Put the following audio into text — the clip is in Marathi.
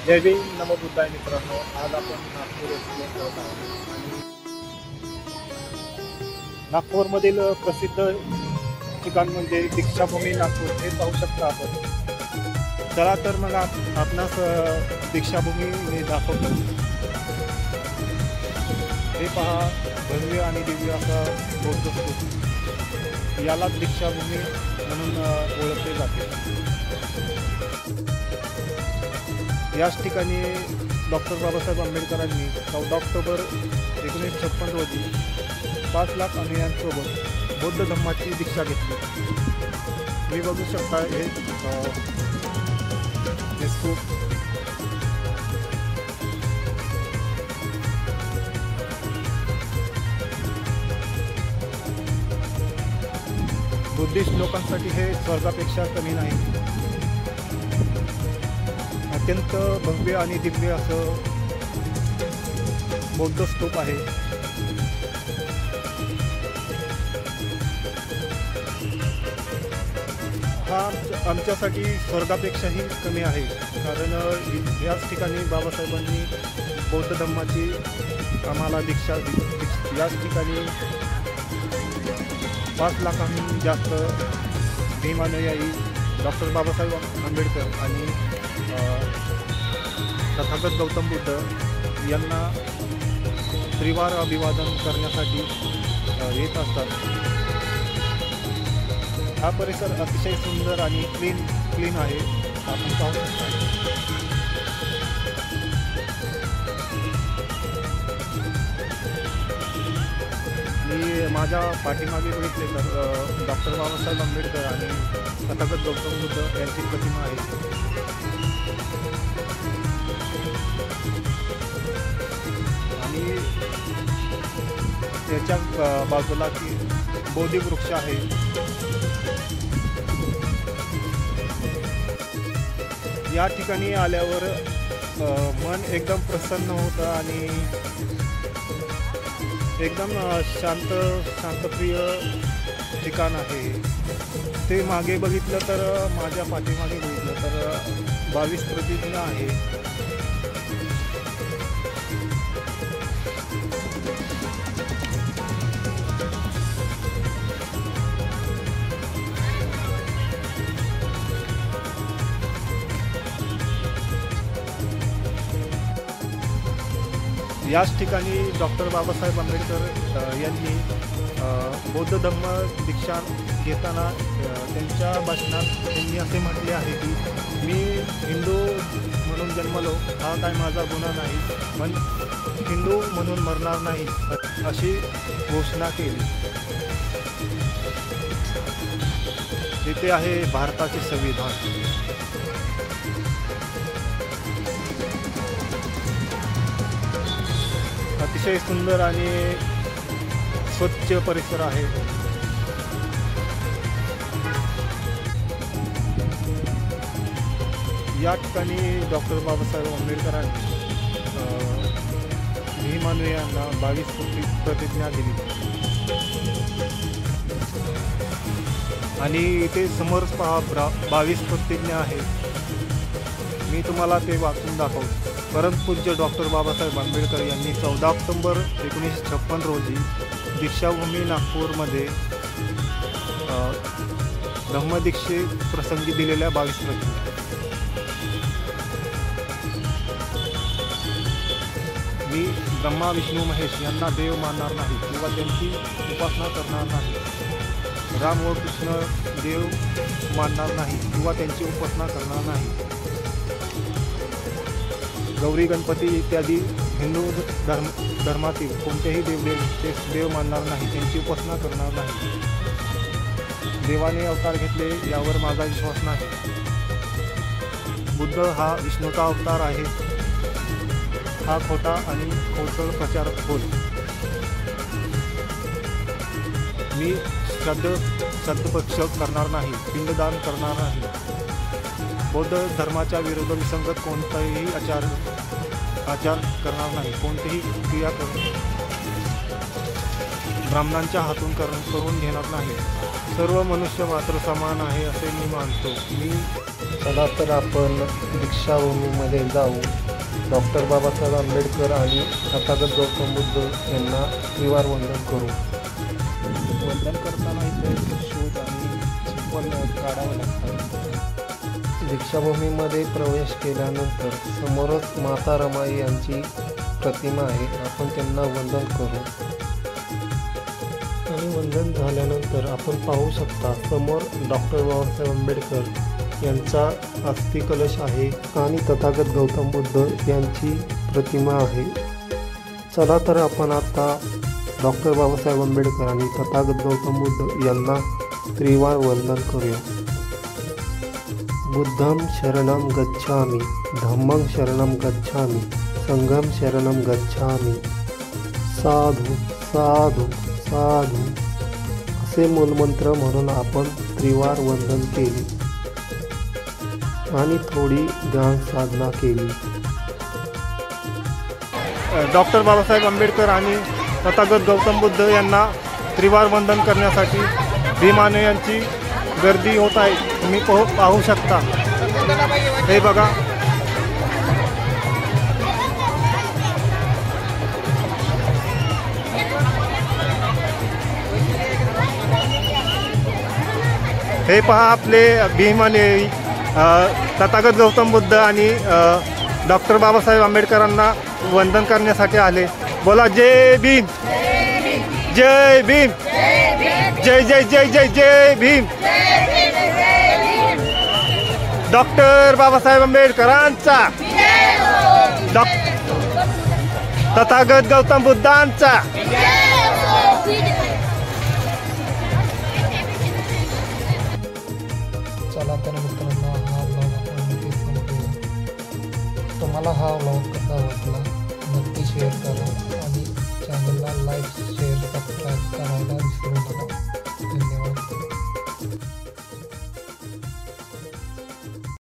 जय भीम नमो बुद्धाय मित्रांनो. आज आपण नागपूर एक्सप्लोर करत आहोत आणि नागपूरमधील प्रसिद्ध ठिकाण म्हणजे दीक्षाभूमी नागपूर हे पाहू शकता आपण. चला तर मग आपणास दीक्षाभूमी हे दाखवतो. हे पहा, भव्य आणि दिव्य असा बौद्ध स्तूप, याला दीक्षाभूमी म्हणून ओळखले जाते. याच ठिकाणी डॉक्टर बाबासाहेब आंबेडकरांनी 14 ऑक्टोबर 1956 रोजी 5 लाख अनुयायांसोबत बौद्ध धम्माची दीक्षा घेतली. मी बघू शकता हे स्तूप. बुद्धिस्ट लोकांसाठी हे स्वर्गापेक्षा कमी नाही. अत्यंत भव्य आणि दिव्य असं बौद्ध स्तूप आहे. हा आमच्यासाठी स्वर्गापेक्षाही कमी आहे, कारण याच ठिकाणी बाबासाहेबांनी बौद्ध धम्माची आम्हाला दीक्षा दिली. याच ठिकाणी 5 लाखांहून जास्त भीमानुयायी डॉक्टर बाबासाहेब आंबेडकर आणि तथागत गौतम बुद्ध यांना त्रिवार अभिवादन करण्यासाठी येत असतात. हा परिसर अतिशय सुंदर आणि क्लीन आहे. आपण पाहू शकता. मी माझ्या पाठीमागे बघितले तर डॉक्टर बाबासाहेब आंबेडकर आणि तथागत गौतम बुद्ध यांची प्रतिमा आहे. आणि त्याच्या बाजूला की बोधी वृक्ष आहे. या ठिकाणी आल्यावर मन एकदम प्रसन्न होतं आणि एकदम शांतप्रिय ठिकाण आहे. ते मागे बघितलं तर माझ्या पाठीमागे बघितलं तर 22 प्रतिज्ञा आहे. याच ठिकाणी डॉक्टर बाबासाहेब आंबेडकर यांनी बौद्ध धम्म दीक्षा घेताना त्यांच्या भाषणात त्यांनी असे म्हटले आहे की मी हिंदू म्हणून जन्मलो, हा काय माझा गुन्हा नाही, पण हिंदू म्हणून मरणार नाही, अशी घोषणा केली. इथे आहे भारताचे संविधान. अतिशय सुंदर आणि स्वच्छ परिसर आहे. या ठिकाणी डॉक्टर बाबासाहेब आंबेडकरांनी भीमानुयांना 22 प्रतिज्ञा दिली आणि इथे समोर पहा 22 प्रतिज्ञा आहेत. मी तुम्हाला ते वाचून दाखवतो. परमपूज्य डॉक्टर बाबासाहेब आंबेडकर यांनी 14 ऑक्टोबर 1956 रोजी दीक्षाभूमी नागपूरमध्ये धम्मदीक्षे प्रसंगी दिलेल्या 22 प्रतिज्ञा. मी ब्रह्मा विष्णू महेश यांना देव मानणार नाही किंवा त्यांची उपासना करणार नाही. राम व कृष्ण देव मानणार नाही किंवा त्यांची उपासना करणार नाही. गौरी गणपती इत्यादी हिंदू धर्मातील कोणतेही देव मानणार नाही, त्यांची उपासना करणार नाही. देवाने अवतार घेतले यावर माझा विश्वास नाही. बुद्ध हा विष्णूचा अवतार आहे, हा खोटा आणि खोटं प्रचारक होय. मी श्राद्धपक्ष करणार नाही, पिंडदान करणार नाही. बौद्ध धर्माच्या विरुद्ध विसंगत कोणताही आचार करणार नाही. कोणतीही क्रिया ब्राह्मणांच्या हातून करून घेणार नाही. सर्व मनुष्य मात्र समान आहे असे मी मानतो. मी चला तर आपण दीक्षाभूमीमध्ये जाऊ. डॉक्टर बाबासाहेब आंबेडकर आणि तथागत गौतम बुद्ध यांना त्रिवार वंदन करू. वंदन करताना इथे शूज आणि चप्पल काढावं लागतं. दीक्षाभूमीमध्ये प्रवेश केल्यानंतर समोरच माता रमाई यांची प्रतिमा आहे. आपण त्यांना वंदन करू. आणि वंदन झाल्यानंतर आपण पाहू शकता समोर डॉक्टर बाबासाहेब आंबेडकर यांचा अस्थि कलश आहे आणि तथागत गौतम बुद्ध यांची प्रतिमा आहे. चला तर आपण आता डॉक्टर बाबासाहेब आंबेडकर आणि तथागत गौतम बुद्ध यांना त्रिवार वंदन करूया. बुद्धं शरणं गच्छामि, धम्मं शरणं गच्छामि, संघं शरणं गच्छामि. साधू साधू साधू असे मूलमंत्र म्हणून आपण त्रिवार वंदन केले आणि थोडी ध्यान साधना केली. डॉक्टर बाबासाहेब आंबेडकर आणि तथागत गौतम बुद्ध यांना त्रिवार वंदन करण्यासाठी भीमाने यांची गर्दी होत आहे. तुम्ही पाहू शकता. हे बघा. हे पहा आपले भीमाने तथागत गौतम बुद्ध आणि डॉक्टर बाबासाहेब आंबेडकरांना वंदन करण्यासाठी आले. बोला जय भीम, जय भीम, जय जय जय जय जय भीम. डॉक्टर बाबासाहेब आंबेडकरांचा, तथागत गौतम बुद्धांचा. चला तर मित्रांनो, हा व्लॉग आपण इथे संपवूया. तुम्हाला हा व्लॉग कसा वाटला नक्की शेअर करा.